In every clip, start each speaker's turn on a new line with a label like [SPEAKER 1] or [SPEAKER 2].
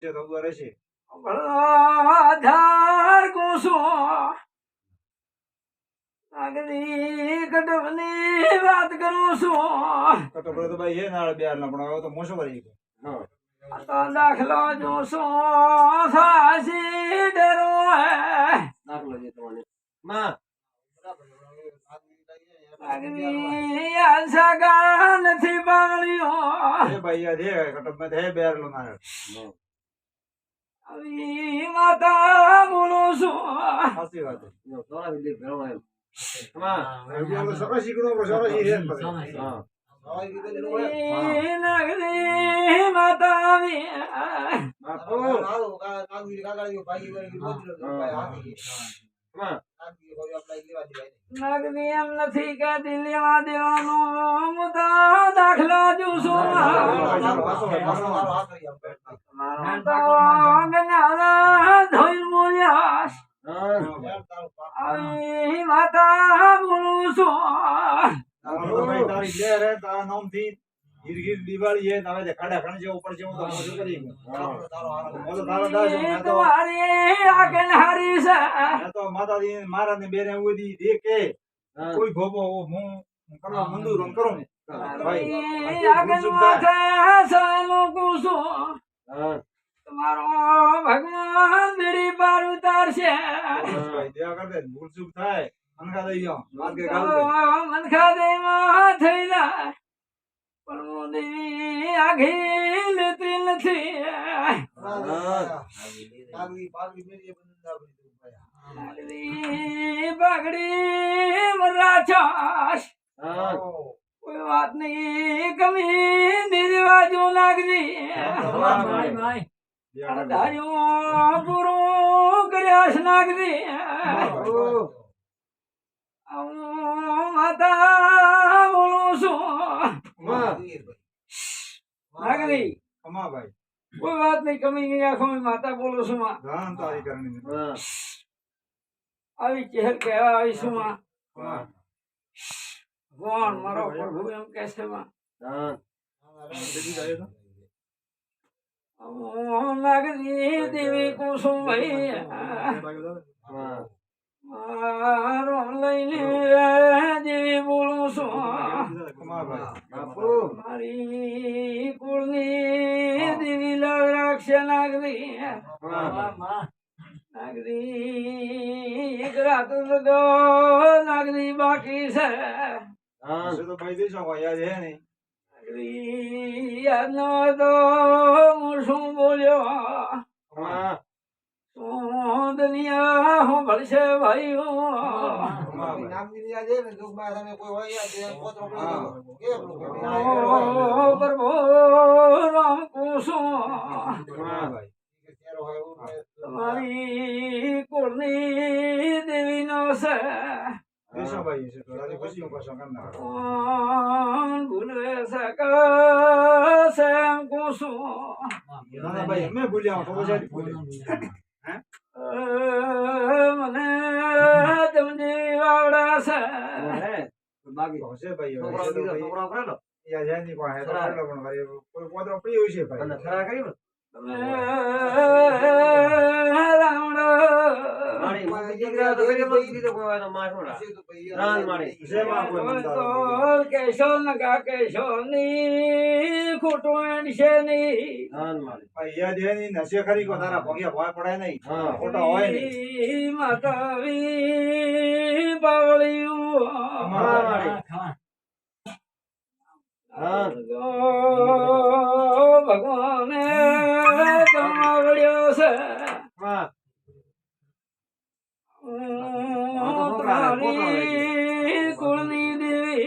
[SPEAKER 1] છે તો ઉભા રહેશે.
[SPEAKER 2] આધાર કોસો આગની કટવની વાત કરું છું
[SPEAKER 1] કટોકડો તો ભાઈ હે નાળ બ્યાર ના પણ હવે તો મોસો ભરી ગયો.
[SPEAKER 2] આ તો દાખલો જોશો સાસી ડરો હે આગની આશા નથી બાળ્યો
[SPEAKER 1] એ ભાઈ યાદ હે કટોક માં હે બ્યાર નો નાળ.
[SPEAKER 2] આવી માતા બોલું છું
[SPEAKER 1] સાચી વાત છે. એમ તો સરો શીખડો પણ સરો શીખે જ પછી.
[SPEAKER 2] નગરી માતા આવી
[SPEAKER 1] બાપુ
[SPEAKER 2] નગરી એમ નથી કે દિલ્હીમાં દેવાનો હું તો દાખલો જોશું ધોઈ બોલ્યા આવી માતા બોલું છું
[SPEAKER 1] ભાઈ તારી બ્યાર હે તારા નામ થી ગીર દિવાળી હે હવે દેખાડા ખણ જે ઉપર છે હું તો મોસો કરી ગયો. બોલો તારા દાસ મેં તો
[SPEAKER 2] તમારી આગળ હારી છે
[SPEAKER 1] માતાજી મારા ને બેને ઉદી દેખે કોઈ ભોગો હું કરવા મંદુર કરું ભાઈ
[SPEAKER 2] આગળ માથે સહેલું કુશું તમારો ભગવાન બીડી પાર ઉતારશે
[SPEAKER 1] ભાઈ દયા કર દે ભૂલ ચૂક થાય મનકા દઈ જાઓ માર્ગે ગાલ દે
[SPEAKER 2] મનખા દેમાં થઈ જાય પણ હું દેવી આઘી લેતી નથી પાઘડી મરાછાશ કોઈ વાત નહીં કમી નિર્વાજો નાગરી ધાર્યું પૂરું કર્યાસ નાગરી માતા બોલું છું નાગરી
[SPEAKER 1] કમા ભાઈ
[SPEAKER 2] કોઈ વાત નહીં કમી નહીં આખો માતા બોલું છું માં
[SPEAKER 1] ધન તારી કરણી
[SPEAKER 2] આવી ચહેર કહેવા આવીશું માં કોણ મારો પ્રભુ એમ કે છે માં નાગરી દેવી કુસુમ ભાઈ મારો લઈને દેવી બોલું છું
[SPEAKER 1] કમા ભાઈ
[SPEAKER 2] મારી કુળની દેવી લાગ રાખશે નાગરી નાગરી એક રાત લગો નાગરી બાકી છે
[SPEAKER 1] તો ભાઈ દેશો કોઈ યાદ હે નહીં
[SPEAKER 2] નાગરી યાદ ન તો હું શું બોલ્યો શું દુનિયા હું ભળશે ભાઈઓ પ્રભુ રામ કુસુમ તમારી કુળની દેવી નો છે
[SPEAKER 1] દેશો ભાઈ છે તો રાજી ખુશીઓ પાછો કરનાર
[SPEAKER 2] ભૂલવે શકે એમ કુસુમ
[SPEAKER 1] ના ભાઈ અમે ભૂલ્યા તો પછી ભૂલે
[SPEAKER 2] મને જમજી વાવડા છે
[SPEAKER 1] હશે ભાઈ યાદ હે નહીં કોઈ હે તો પણ ભાઈ કોઈ પોતરો પ્રિય હોય છે ભાઈ
[SPEAKER 2] કેશો નકા કેશો ની ખોટું છે નહીં
[SPEAKER 1] યાદ હે નહીં નશે ખરી કો તારા ભોગ્યા ભોય પડે નહીં ખોટા હોય નહીં
[SPEAKER 2] માતાવી બાવળિયું ભગવાને તમાવડ્યો છે તમારી કુળની દેવી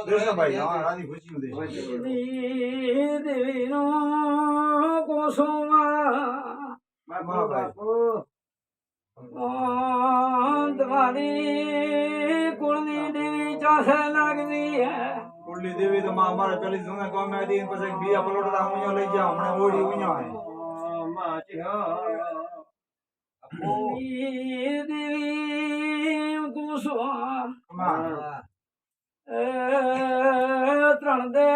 [SPEAKER 1] દેશો ભાઈ રાજી ખુશીઓ દે
[SPEAKER 2] દેવી નો કોસુમાં તમારી કુળની દેવી ચાસે લાગવી હે
[SPEAKER 1] કુળની દેવી તો અમારે પેલી જૂના ગામે હતી પછી બીજા પલોટતા હું લઈ જાવ હમણાં ઓડી ઉન્યા દેવી કુસુમ
[SPEAKER 2] ત્રણ દે